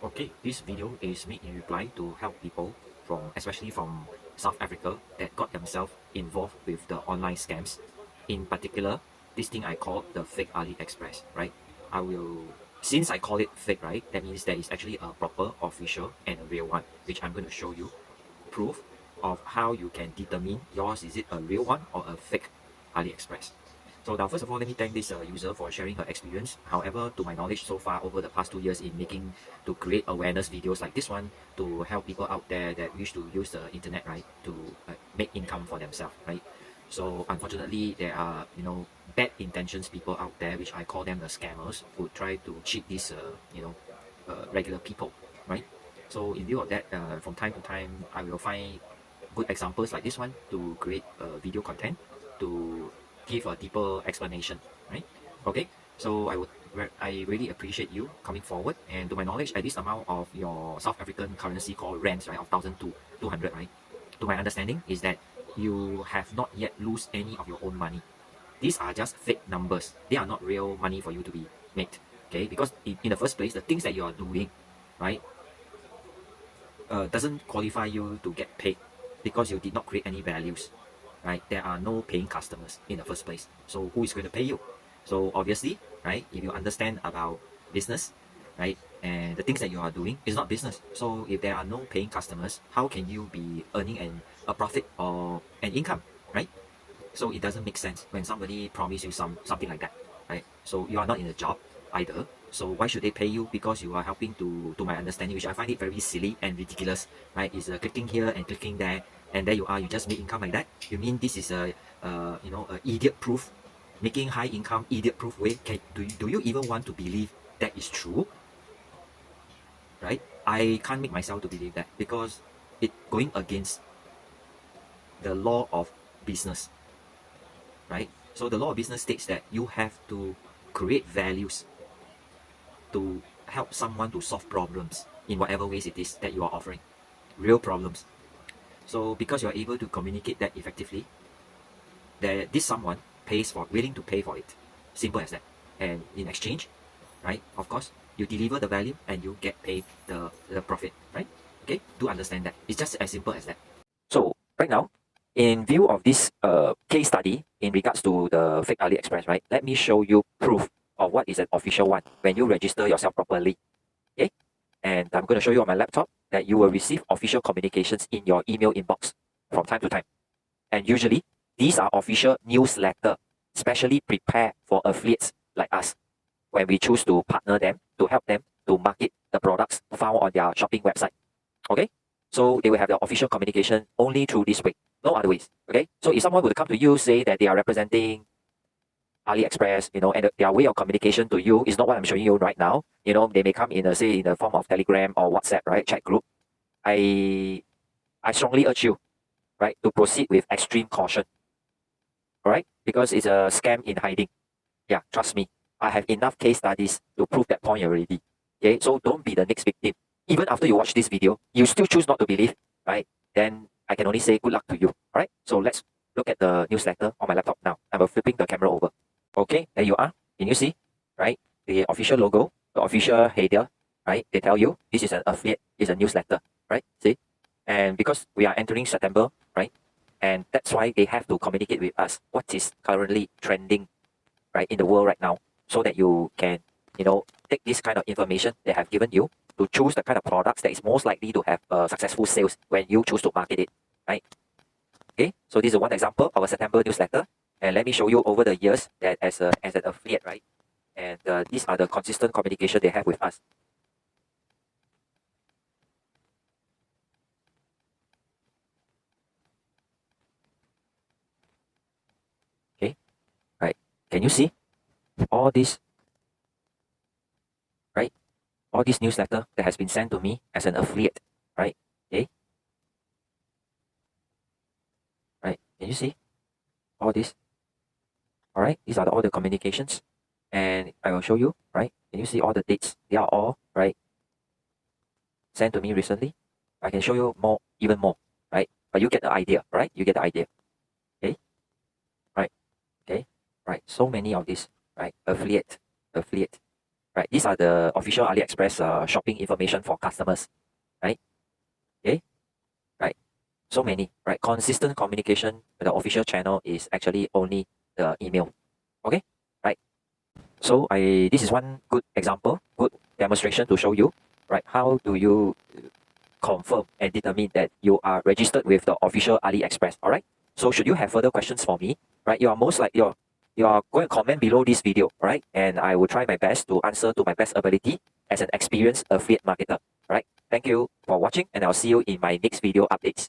Okay, this video is made in reply to help people especially from South Africa that got themselves involved with the online scams. In particular, this thing I call the fake AliExpress, right? Since I call it fake, right, that means there is actually a proper, official, and a real one, which I'm going to show you proof of how you can determine yours is it a real one or a fake AliExpress. So now, first of all, let me thank this user for sharing her experience. However, to my knowledge so far over the past 2 years to create awareness videos like this one to help people out there that wish to use the internet, right, to make income for themselves, right? So unfortunately, there are, bad intentions people out there, which I call them the scammers, who try to cheat these, regular people, right? So in view of that, from time to time, I will find good examples like this one to create video content to give a deeper explanation, right? Okay, so I really appreciate you coming forward. And to my knowledge, at this amount of your South African currency called rands, right, of 1,200, right? To my understanding is that you have not yet lose any of your own money. These are just fake numbers. They are not real money for you to be made. Okay, because in the first place, the things that you are doing, right, doesn't qualify you to get paid because you did not create any values, right? There are no paying customers in the first place. So who is going to pay you? So obviously, right, if you understand about business, right, and the things that you are doing is not business. So if there are no paying customers, how can you be earning a profit or an income, right? So it doesn't make sense when somebody promise you something like that, right? So you are not in a job either. So why should they pay you because you are helping to my understanding, which I find it very silly and ridiculous, right? Is clicking here and clicking there, and there you are, you just make income like that. You mean this is a idiot proof, making high income idiot proof way? Do you even want to believe that is true, right? I can't make myself to believe that because it going against the law of business, right? So the law of business states that you have to create values to help someone to solve problems in whatever ways it is that you are offering, real problems. So because you are able to communicate that effectively, that this someone willing to pay for it. Simple as that. And in exchange, right, of course, you deliver the value and you get paid the profit, right? Okay, do understand that. It's just as simple as that. So right now, in view of this case study in regards to the fake AliExpress, right, let me show you proof of what is an official one when you register yourself properly. Okay, and I'm going to show you on my laptop that you will receive official communications in your email inbox from time to time. And usually, these are official newsletter, specially prepared for affiliates like us when we choose to partner them to help them to market the products found on their shopping website. Okay, so they will have their official communication only through this way, no other ways. Okay, so if someone would come to you, say that they are representing AliExpress, and their way of communication to you is not what I'm showing you right now. They may come in say in the form of Telegram or WhatsApp, right, chat group. I strongly urge you, right, to proceed with extreme caution. All right, because it's a scam in hiding. Yeah, trust me, I have enough case studies to prove that point already. Okay, so don't be the next victim. Even after you watch this video, you still choose not to believe, right? Then I can only say good luck to you. All right, so let's look at the newsletter on my laptop now. I'm flipping the camera over. Okay, there you are. Can you see, right? The official logo, the official header, right? They tell you this is an affiliate, it's a newsletter, right? See? And because we are entering September, right? And that's why they have to communicate with us what is currently trending, right, in the world right now, so that you can, take this kind of information they have given you to choose the kind of products that is most likely to have successful sales when you choose to market it, right? Okay, so this is one example of a September newsletter, and let me show you over the years that as an affiliate, right? And these are the consistent communication they have with us. Okay, right? Can you see all this, right? All this newsletter that has been sent to me as an affiliate, right? Okay, right? Can you see all this? All right, these are all the communications, and I will show you, right? Can you see all the dates? They are all, right, sent to me recently. I can show you more, even more, right? But you get the idea, right? You get the idea. Okay, right? Okay, right? So many of these, right? Affiliate, right? These are the official AliExpress shopping information for customers, right? Okay, right? So many, right? Consistent communication with the official channel is actually only the email, okay, right? So this is one good example, good demonstration to show you, right? How do you confirm and determine that you are registered with the official AliExpress, all right? So should you have further questions for me, right? You are going to comment below this video, all right? And I will try my best to answer to my best ability as an experienced affiliate marketer, all right? Thank you for watching, and I'll see you in my next video updates.